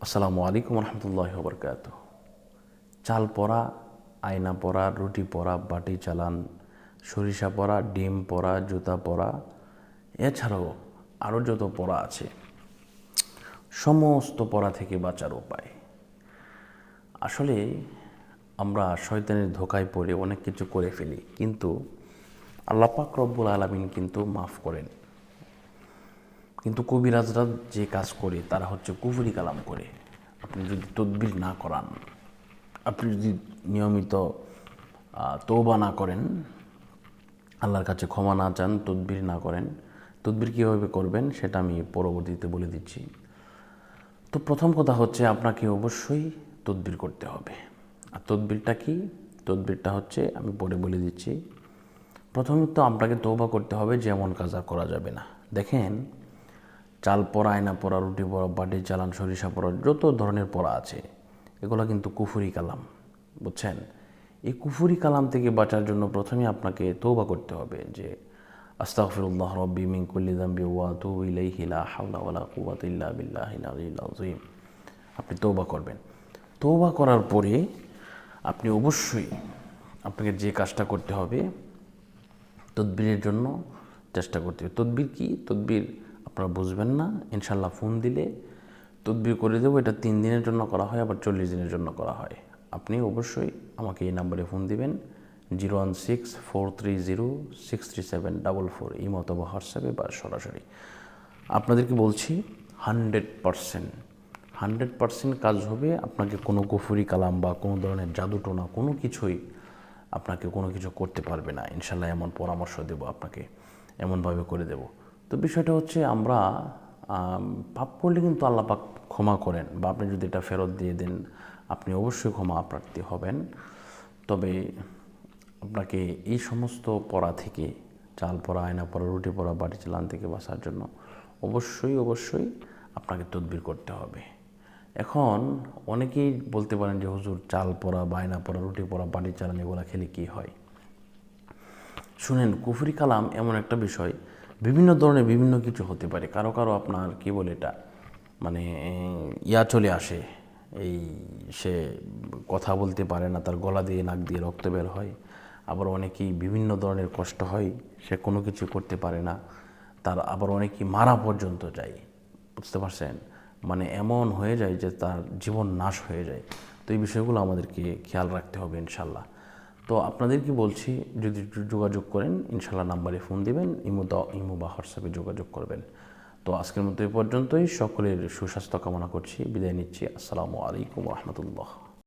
আসসালামু আলাইকুম রহমতুল্লাহি ওয়া বারাকাতুহু। চাল পরা, আয়না পরা, রুটি পরা, বাটি চালান, সরিষা পরা, ডিম পরা, জুতা পরা, এছাড়াও আরও যত পরা আছে, সমস্ত পরা থেকে বাঁচার উপায়। আসলে আমরা শয়তানের ধোকায় পড়ে অনেক কিছু করে ফেলি, কিন্তু আল্লাহ পাক রব্বুল আলামিন কিন্তু মাফ করেন। কিন্তু কবিরাজরা যে কাজ করে তারা হচ্ছে কুফরি কালাম করে। আপনি যদি তদবির না করান, আপনি যদি নিয়মিত তওবা না করেন, আল্লাহর কাছে ক্ষমা না চান, তদবির না করেন, তদবির কীভাবে করবেন সেটা আমি পরবর্তীতে বলে দিচ্ছি। তো প্রথম কথা হচ্ছে আপনাকে অবশ্যই তদবির করতে হবে। আর তদবিরটা কি? তদবিরটা হচ্ছে আমি পরে বলে দিচ্ছি। প্রথমত আপনাকে তওবা করতে হবে যে এমন কাজ আর করা যাবে না। দেখেন, চাল পরা, আয়না পরা, রুটি পরা, বাটি চালান, সরিষা পরা, যত ধরনের পরা আছে এগুলো কিন্তু কুফরি কালাম, বুঝছেন? এই কুফরি কালাম থেকে বাঁচার জন্য প্রথমে আপনাকে তওবা করতে হবে যে আস্তাগফিরুল্লাহ রাব্বি মিন কুল্লি যামবি ওয়া আতুবু ইলাইহি লা হাওলা ওয়ালা কুওয়াতা ইল্লা বিল্লাহিল আলিয়্যিল আযীম। আপনি তওবা করবেন। তওবা করার পরে আপনি অবশ্যই আপনাকে যে কাজটা করতে হবে, তদবিরের জন্য চেষ্টা করতে হবে। তদবির কি? তদবির আপনারা বুঝবেন না, ইনশাল্লাহ ফোন দিলে তদবির করে দেবো। এটা 3 দিনের জন্য করা হয়, আবার 40 দিনের জন্য করা হয়। আপনি অবশ্যই আমাকে এই নাম্বারে ফোন দিবেন, 016-430-63744, ইমো অথবা হোয়াটসঅ্যাপে বা সরাসরি। আপনাদেরকে বলছি 100% কাজ হবে। আপনাকে কোনো কুফরি কালাম বা কোনো ধরনের জাদুটোনা কোনো কিছুই আপনাকে কোনো কিছু করতে পারবে না। ইনশাল্লাহ এমন পরামর্শ দেব আপনাকে, এমনভাবে করে দেব। তো বিষয়টা হচ্ছে, আমরা পাপ করলে কিন্তু আল্লাহ পাক ক্ষমা করেন, বা আপনি যদি এটা ফেরত দিয়ে দেন আপনি অবশ্যই ক্ষমা প্রার্থী হবেন। তবে আপনাকে এই সমস্ত পড়া থেকে, চাল পড়া, আয়না পড়া, রুটি পড়া, বাটি চালান থেকে বাঁচার জন্য অবশ্যই আপনাকে তদবির করতে হবে। এখন অনেকেই বলতে পারেন যে হুজুর, চাল পড়া, বায়না পড়া, রুটি পড়া, বাটি চালান এগুলো খেলে কী হয়? শুনেন, কুফরি কালাম এমন একটা বিষয়, বিভিন্ন ধরনের বিভিন্ন কিছু হতে পারে। কারো আপনার কি বলে এটা, মানে চলে আসে, এই সে কথা বলতে পারে না, তার গলা দিয়ে নাক দিয়ে রক্ত বের হয়। আবার অনেকেই বিভিন্ন ধরনের কষ্ট হয়, সে কোনো কিছু করতে পারে না। তার আবার অনেকেই মারা পর্যন্ত যায়, বুঝতে পারছেন? মানে এমন হয়ে যায় যে তার জীবন নাশ হয়ে যায়। তো এই বিষয়গুলো আমাদেরকে খেয়াল রাখতে হবে ইনশাল্লাহ। তো আপনাদেরকে বলছি, যদি যোগাযোগ করেন ইনশাল্লাহ নাম্বারে ফোন দিবেন, ইমো বা হোয়াটসঅ্যাপে যোগাযোগ করবেন। তো আজকের মতো এই পর্যন্তই। সকলের সুস্বাস্থ্য কামনা করছি, বিদায় নিচ্ছি। আসসালামু আলাইকুম রহমতুল্লাহ।